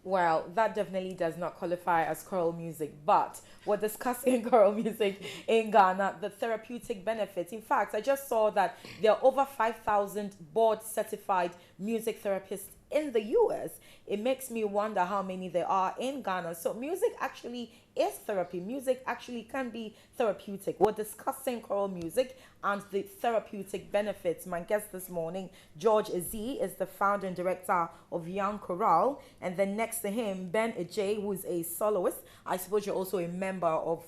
Well, that definitely does not qualify as choral music, but we're discussing choral music in Ghana, the therapeutic benefits. In fact, I just saw that there are over 5,000 board certified music therapists in the US. It makes me wonder how many there are in Ghana. So, music actually is therapy. Music actually can be therapeutic. We're discussing choral music and the therapeutic benefits. My guest this morning, George Adjei, is the founder and director of Young Choral. And then next to him, Ben Adjei, who is a soloist. I suppose you're also a member of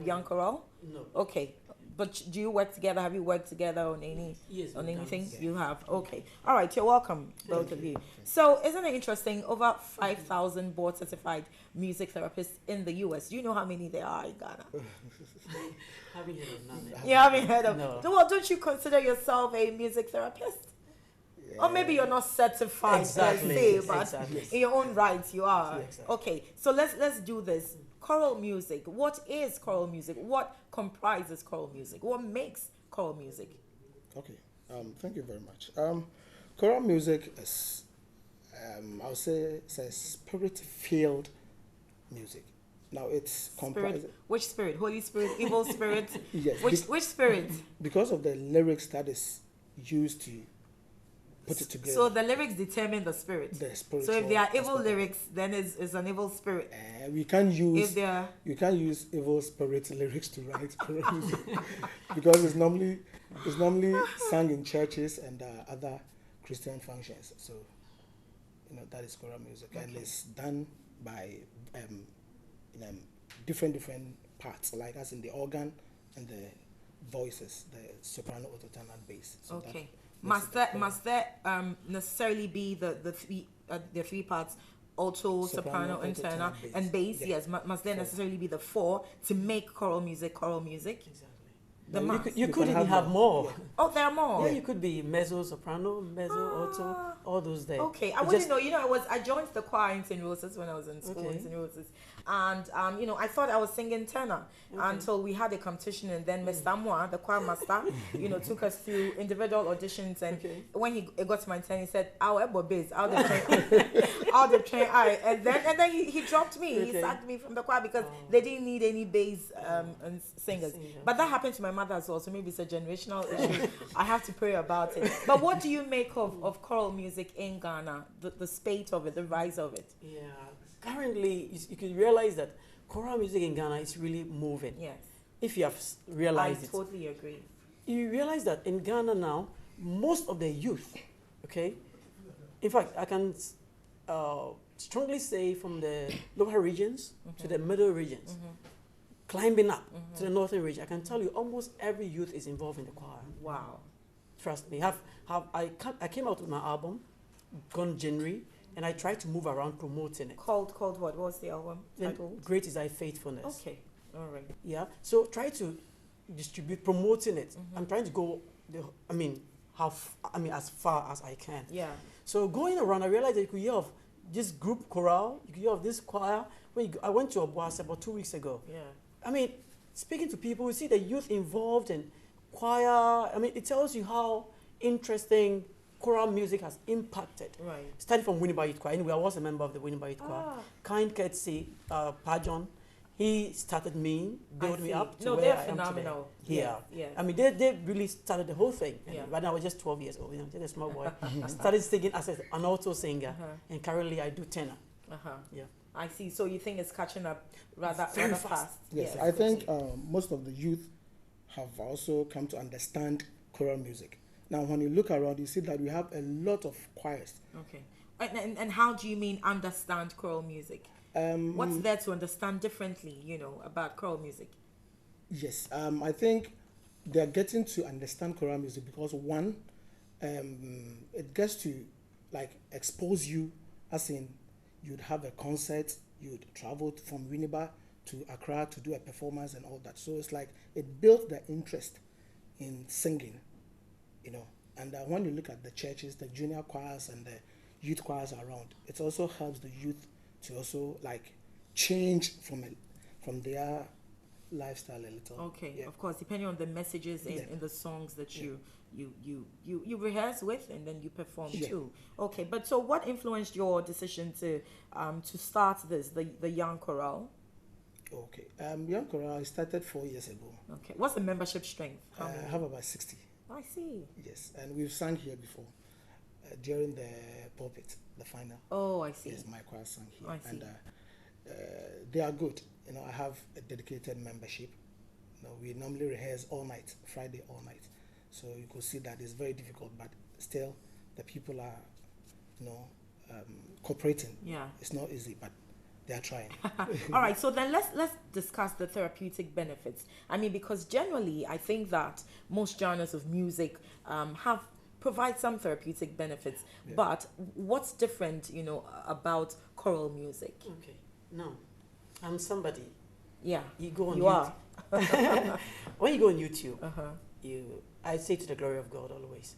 Young Choral? No. Okay. But do you work together? Have you worked together on Yes, on we've anything? done. You have. Okay. All right. You're welcome, both of you. So, isn't it interesting? Over 5,000 board certified music therapists in the US. Do you know how many there are in Ghana? Haven't heard of none. You haven't heard of. No. Well, don't you consider yourself a music therapist? Or maybe you're not certified Exactly. per se, but Exactly. in your own right you are. Yes, exactly. Okay, so let's do this. Choral music. What is choral music? What comprises choral music? What makes choral music? Okay, thank you very much. Choral music is, I would say, it's a spirit-filled music. Now it's comprised Spirit. Which spirit? Holy Spirit, evil spirit? Yes, Which spirit? because of the lyrics that is used to put it together. So the lyrics determine the spirit. The spiritual So if they are evil aspect. lyrics, then it's an evil spirit. We can't use If they are you can't use evil spirit lyrics to write choral music because it's normally sung in churches and other Christian functions. So that is choral music, and it's done by different parts, like as in the organ and the voices, the soprano, alto, tenor, and bass. So okay. that Must there necessarily be the three parts, alto, soprano, and alto, tenor, bass. and bass? Yeah. Yes. Must there Four. necessarily be the four to make choral music? Choral music. Exactly. The You must. You You could can even have have more. more. Yeah. Oh, there are more. Yeah, you could be mezzo, soprano, mezzo, alto, all those there. Okay, I It wouldn't just- know. I joined the choir in St. Rose's when I was in school Okay. in St. Rose's, and I thought I was singing tenor until we had a competition, and then Mr. Amwa, the choir master, took us through individual auditions, and Okay. when it got to my turn, he said, "I'll ebo bass, I'll the train, I'll the train I," and then he dropped me. He Okay. sacked me from the choir because Oh. they didn't need any bass and singers. Singer. But that happened to my mother as well, so maybe it's a generational issue. I have to pray about it. But what do you make of choral music in Ghana? The spate of it, the rise of it. Yeah. Currently, you could realize that choral music in Ghana is really moving. Yes, If you have I realized it. totally agree. You realize that in Ghana now, most of the youth, okay, in fact, I can strongly say from the lower regions to the middle regions, climbing up to the northern region, I can tell you almost every youth is involved in the choir. Wow. Trust me. I came out with my album, gone January, and I tried to move around promoting it. Called what? What was the album Then titled? Great is Thy Faithfulness. Okay, all right. Yeah. So try to distribute, promoting it. I'm trying to go as far as I can. Yeah. So going around, I realized that you could hear of this group choral, you could hear of this choir. I went to Obuasi about 2 weeks ago. Yeah. I mean, speaking to people, we see the youth involved in choir. I mean, it tells you how interesting choral music has impacted. Right. Starting from Winneba Youth Choir. Anyway, I was a member of the Winneba Youth Choir. Ah. Kind Ketsy, Pajon, he started me, built I me see. up to No, where they're I am today. phenomenal. Yeah. Yeah. I mean, they really started the whole thing. And Yeah. right now, I was just 12 years old, just a small boy. I started singing as an alto singer, and currently I do tenor. Yeah. I see. So you think it's catching up rather Very fast? fast. Yes, Yeah. I think most of the youth have also come to understand choral music. Now, when you look around, you see that we have a lot of choirs. Okay. And how do you mean understand choral music? What's there to understand differently, about choral music? Yes, I think they're getting to understand choral music because one, it gets to expose you, as in you'd have a concert, you'd travel from Winneba to Accra to do a performance and all that. So it's like it built the interest in singing, And when you look at the churches, the junior choirs and the youth choirs around, it also helps the youth to also change from their lifestyle a little. Okay, Yeah. of course, depending on the messages in the songs that you rehearse with and then you perform Yeah. too. Okay, but so what influenced your decision to start the young choral? Okay. Young Choral, I started 4 years ago. Okay, what's the membership strength? How I many? have about 60. I see. Yes, and we've sung here before during the pulpit, the final. Oh, I see. Yes, my choir sang here, I see. and they are good. I have a dedicated membership. We normally rehearse all night, Friday all night. So you could see that it's very difficult, but still, the people are, cooperating. Yeah. It's not easy, but they are trying. All right, so then let's discuss the therapeutic benefits. I mean, because generally, I think that most genres of music provide some therapeutic benefits. Yeah. But what's different, about choral music? Okay. Now, I'm somebody. Yeah, You go on you YouTube. are. When you go on YouTube, Uh-huh. I say to the glory of God always.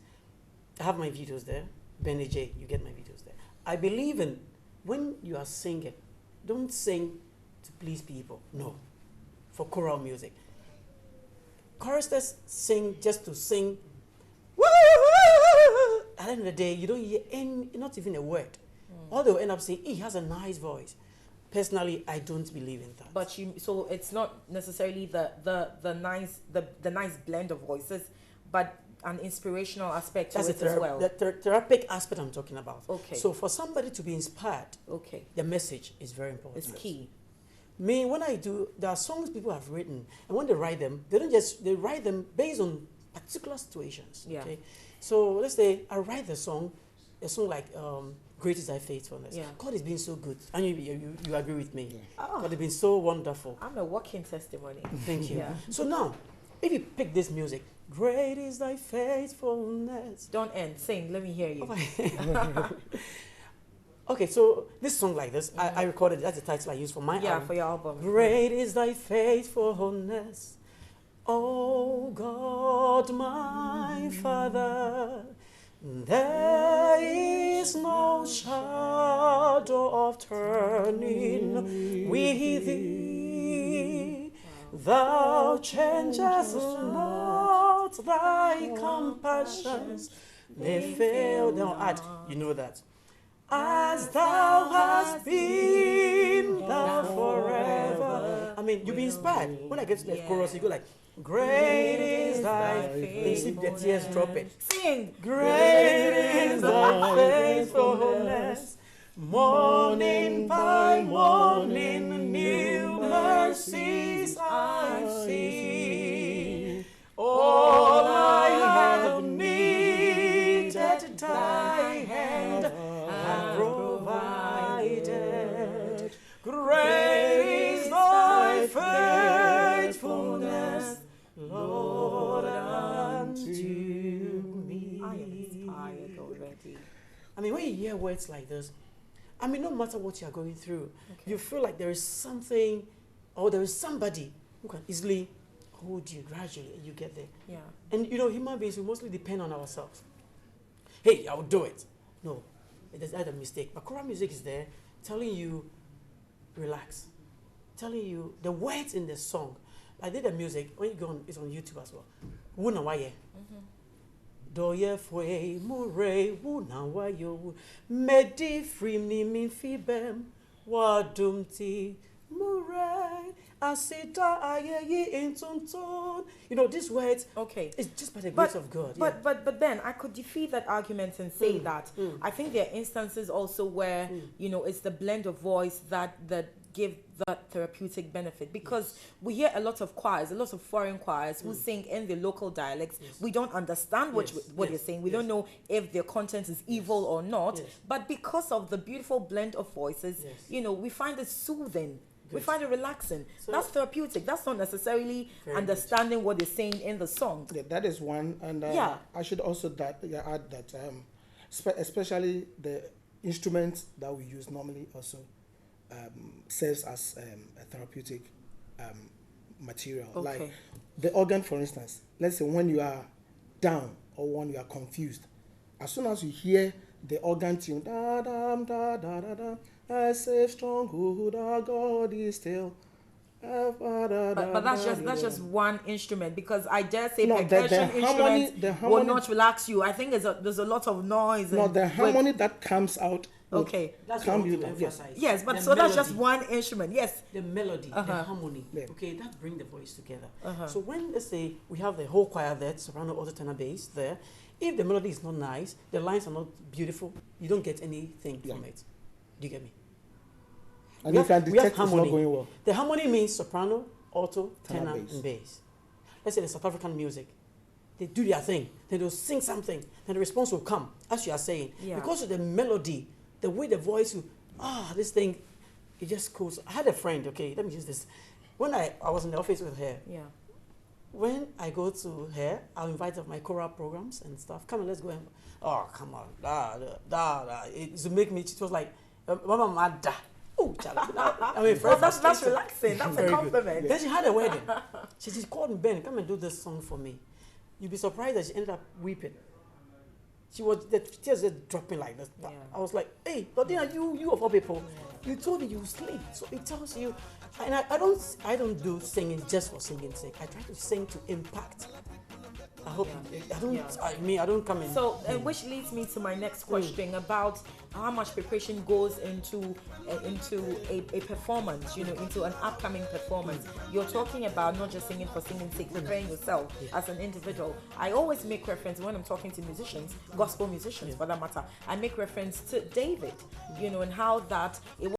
I have my videos there. Adjei, you get my videos there. I believe in when you are singing, don't sing to please people. No. For choral music. Choristers sing just to sing. At the end of the day, you don't hear not even a word. All they will end up saying, he has a nice voice. Personally, I don't believe in that. But so it's not necessarily the nice blend of voices, but an inspirational aspect to That's it as well. the therapeutic aspect I'm talking about. Okay. So for somebody to be inspired, Okay, the message is very important. it's key. Me, when I do, there are songs people have written, and when they write them, they write them based on particular situations. Yeah. Okay. So let's say I write a song like Great is Thy Faithfulness. Yeah. God has been so good, and you agree with me. Yeah. Oh, God has been so wonderful. I'm a walking testimony. Thank you. Yeah. So now, if you pick this music, Great is Thy Faithfulness. Don't end. Sing. Let me hear you. Okay, so this song like this, I recorded. That's the title I used for my Yeah, album. for your album. Great is Thy faithfulness, O God, my Father. There is no shadow of turning with Thee. Thou changest not Thy compassions. They fail. Now add, you know that. As Thou hast been, Thou forever. I mean, you'll be inspired. When I get to the chorus, you go like, Great is Thy faithfulness. You see the tears dropping. Sing. Great is Thy faithfulness. Morning by morning, new mercies I see. All I have needed, Thy hand hath provided. Great is Thy faithfulness, Lord, unto me. I am inspired already. I mean, when you hear words like this, I mean, no matter what you are going through, you feel like there is something or there is somebody who can easily hold you gradually and you get there. Yeah. And human beings, we mostly depend on ourselves. Hey, I'll do it. No, that's a mistake. But choral music is there telling you, relax. Telling you the words in the song. I did the music, when you go on, it's on YouTube as well. Wuna waye. Doye fwe mure wuna wayo. Medi frim ni min fibem. Wadumti mure. Asita ayeyi intuntun. These words. Okay. It's just by the grace of God. But then I could defeat that argument and say that I think there are instances also where it's the blend of voice that give that therapeutic benefit, because we hear a lot of choirs, a lot of foreign choirs who sing in the local dialects. We don't understand what you're saying. We don't know if their content is evil or not. But because of the beautiful blend of voices, we find it soothing. We find it relaxing. So that's therapeutic. That's not necessarily understanding what they're saying in the song. Yeah, that is one. And I should also add that especially the instruments that we use normally also serves as a therapeutic material. Okay. Like the organ, for instance. Let's say when you are down or when you are confused, as soon as you hear the organ tune, da da da da da da, I say stronghold, our God is still. But that's just one instrument, because I dare say No, the percussion harmony- instruments the will harmony- not relax you. I think there's a lot of noise. No, and the with- harmony that comes out. would Okay. That's calm what I you want to down. Yes. emphasize. Yes, but The so that's just melody. one instrument. Yes. The melody, the harmony, Yeah. okay, that bring the voice together. So when, let's say, we have the whole choir there, soprano, alto, tenor, bass there, if the melody is not nice, the lines are not beautiful, you don't get anything from it. Do you get me? And We you can have detect it's not harmony. going well. The harmony means soprano, alto, Tenor, tenor, bass. and bass. Let's say the South African music. They do their thing, then they'll sing something, and the response will come, as you are saying. Yeah. Because of the melody, the way the voice will, this thing, it just goes. I had a friend, okay, let me use this. When I was in the office with her, Yeah. when I go to her, I'll invite her to my choral programs and stuff. Come on, let's go. Come on. It to make me, it was like, Mama Mada. Oh, I mean, Well, that's relaxing. That's a Very good. compliment. Then she had a wedding. She called me, Ben, come and do this song for me. You'd be surprised that she ended up weeping. She was, the tears just dropping like this. Yeah. I was like, hey, Dodina, you of all people, you told me you sleep. So it tells you, and I don't do singing just for singing's sake. I try to sing to impact. I hope, I don't come in. So, which leads me to my next question about how much preparation goes into a performance, into an upcoming performance. You're talking about not just singing for singing's sake, preparing yourself as an individual. I always make reference when I'm talking to musicians, gospel musicians for that matter, I make reference to David, and how that it